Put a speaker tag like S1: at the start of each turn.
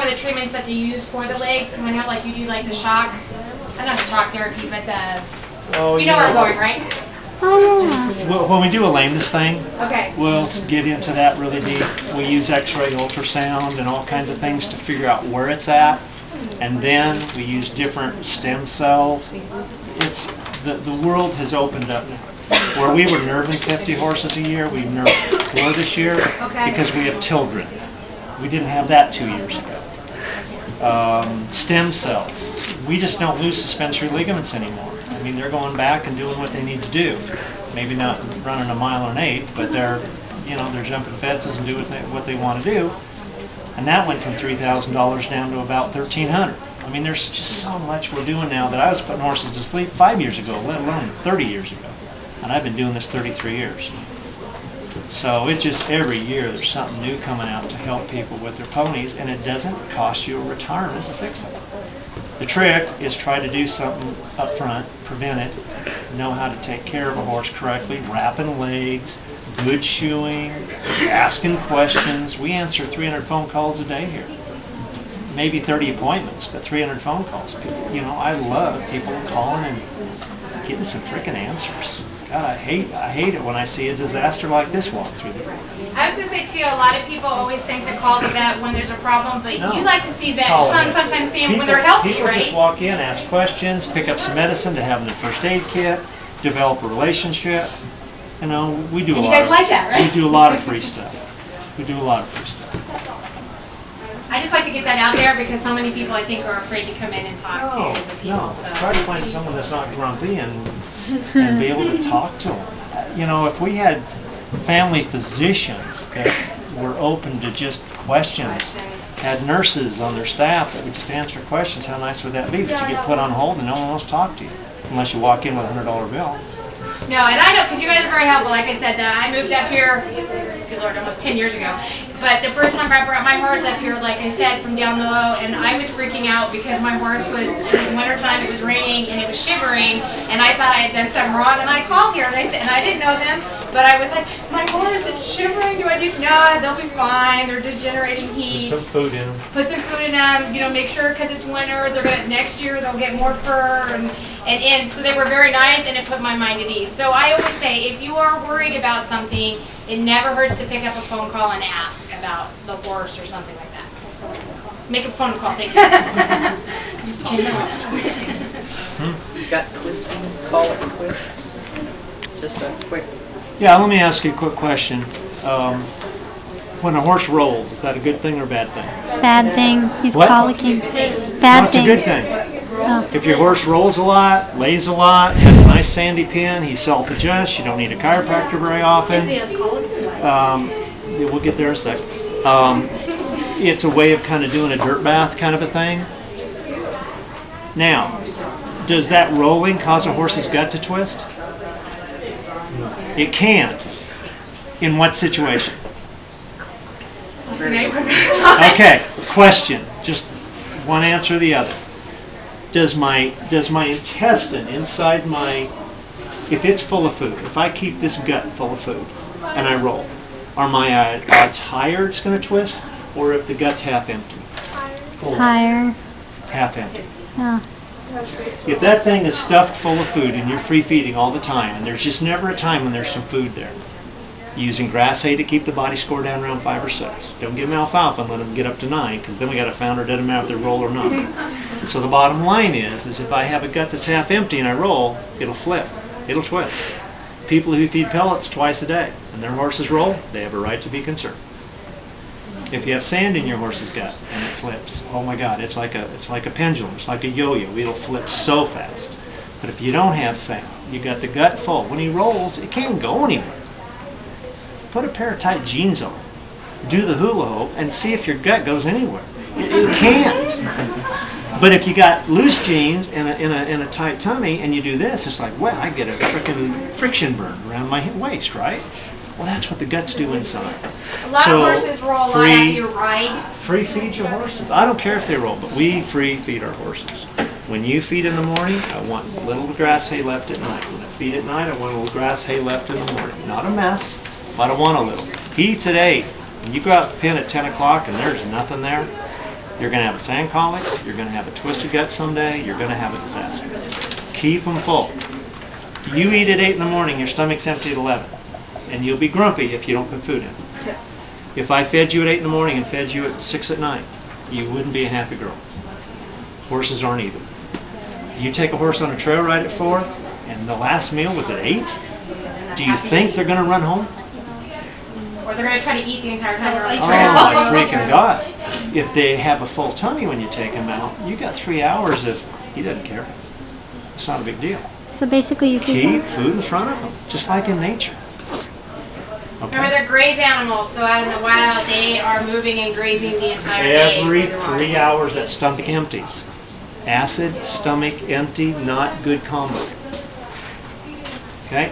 S1: some of the treatments that they use for the legs? Because I know like you do like the shock, not shock therapy, but the, you know where I'm going, right?
S2: Well, when we do a lameness thing,
S1: Okay.
S2: we'll get into that really deep. We use X-ray, ultrasound, and all kinds of things to figure out where it's at, and then we use different stem cells. It's the world has opened up now. Where we were nerving 50 horses a year, we've nerved 4 this year because we have children. We didn't have that 2 years ago. Stem cells. We just don't lose suspensory ligaments anymore. I mean, they're going back and doing what they need to do. Maybe not running a mile or an eighth, but they're jumping fences and doing what they want to do. And that went from $3,000 down to about $1,300. I mean, there's just so much we're doing now that I was putting horses to sleep 5 years ago, let alone 30 years ago. And I've been doing this 33 years. So it's just every year there's something new coming out to help people with their ponies, and it doesn't cost you a retirement to fix them. The trick is try to do something up front, prevent it, know how to take care of a horse correctly, wrapping legs, good shoeing, asking questions. We answer 300 phone calls a day here. Maybe 30 appointments, but 300 phone calls. I love people calling and getting some freaking answers. God, I hate it when I see a disaster like this walk through the door.
S1: I was going to say, too, a lot of people always think to call the vet when there's a problem, but
S2: No.
S1: you like to see vets sometimes see them when they're
S2: People
S1: healthy, right?
S2: just walk in, ask questions, pick up some medicine to have in their first aid kit, develop a relationship. We do a lot.
S1: And you guys like that, right?
S2: We do a lot of free stuff.
S1: I just like to get that out there because so many people, I think, are afraid to come in and talk to the people.
S2: No.
S1: So.
S2: Try to find someone that's not grumpy and be able to talk to them. If we had family physicians that were open to just questions, had nurses on their staff that would just answer questions, how nice would that be? But you get put on hold and no one wants to talk to you unless you walk in with a $100 bill.
S1: No, and I know, because you guys are very helpful. Like I said, I moved up here, good Lord, almost 10 years ago. But the first time I brought my horse up here, like I said, from down below, and I was freaking out because my horse was, it was wintertime, it was raining, and it was shivering, and I thought I had done something wrong, and I called here, and I didn't know them, but I was like, my horse, it's shivering, do I do? No, they'll be fine, they're just generating heat.
S2: Put some food in them.
S1: Put some food in them, make sure, because it's winter, next year they'll get more fur, and so they were very nice, and it put my mind at ease. So I always say, if you are worried about something, it never hurts to pick up a phone call and ask about the horse or something like that. Make a phone call, thank you.
S3: You got twisting, call it quits. Just a quick.
S2: Yeah, let me ask you a quick question. When a horse rolls, is that a good thing or a bad thing?
S4: Bad thing. He's
S2: What?
S4: colicking.
S2: No,
S4: Bad
S2: it's a
S4: thing.
S2: good thing.
S4: Oh.
S2: If your horse rolls a lot, lays a lot, has a nice sandy pin, he self-adjusts, you don't need a chiropractor very often. We'll get there in a sec. It's a way of kind of doing a dirt bath kind of a thing. Now, does that rolling cause a horse's gut to twist? It can. In what situation? Okay, question. Just one answer or the other. Does my intestine inside if it's full of food, if I keep this gut full of food and I roll, are my odds higher it's going to twist, or if the gut's half empty?
S4: Higher.
S2: Half empty.
S4: Yeah.
S2: If that thing is stuffed full of food and you're free feeding all the time, and there's just never a time when there's some food there, using grass hay to keep the body score down around 5 or 6. Don't give them alfalfa and let them get up to 9, because then we got to found or dead them out if they roll or not. So the bottom line is if I have a gut that's half empty and I roll, it'll flip. It'll twist. People who feed pellets twice a day and their horses roll, they have a right to be concerned. If you have sand in your horse's gut and it flips, oh my God, it's like a pendulum. It's like a yo-yo. It'll flip so fast. But if you don't have sand, you got the gut full. When he rolls, it can't go anywhere. Put a pair of tight jeans on, do the hula hoop, and see if your gut goes anywhere. It can't. But if you got loose jeans and a tight tummy, and you do this, it's like, well, I get a frickin' friction burn around my waist, right? Well, that's what the guts do inside.
S1: A lot of horses roll a lot after you ride.
S2: Free feed your horses. I don't care if they roll, but we free feed our horses. When you feed in the morning, I want a little grass hay left at night. When I feed at night, I want a little grass hay left in the morning. Not a mess, but I want a little. He eats at 8. When you go out to pen at 10 o'clock and there's nothing there, You're going to have a sand colic, you're going to have a twisted gut someday, you're going to have a disaster. Keep them full. You eat at 8 in the morning, your stomach's empty at 11. And you'll be grumpy if you don't put food in. If I fed you at 8 in the morning and fed you at 6 at night, you wouldn't be a happy girl. Horses aren't either. You take a horse on a trail ride at 4, and the last meal was at 8? Do you think they're going to run home?
S1: Or they're gonna try to eat the entire time they're on the
S2: Oh
S1: trail.
S2: my freaking God. If they have a full tummy when you take them out, you got 3 hours of, he doesn't care. It's not a big deal.
S4: So basically you
S2: Keep
S4: keep
S2: food in front of them, just like in nature.
S1: Remember, they're graze animals, so out in the wild, they are moving and grazing the entire day.
S2: Every
S1: before they're
S2: 3
S1: on.
S2: hours that stomach empties. Acid, stomach empty, not good combo. Okay?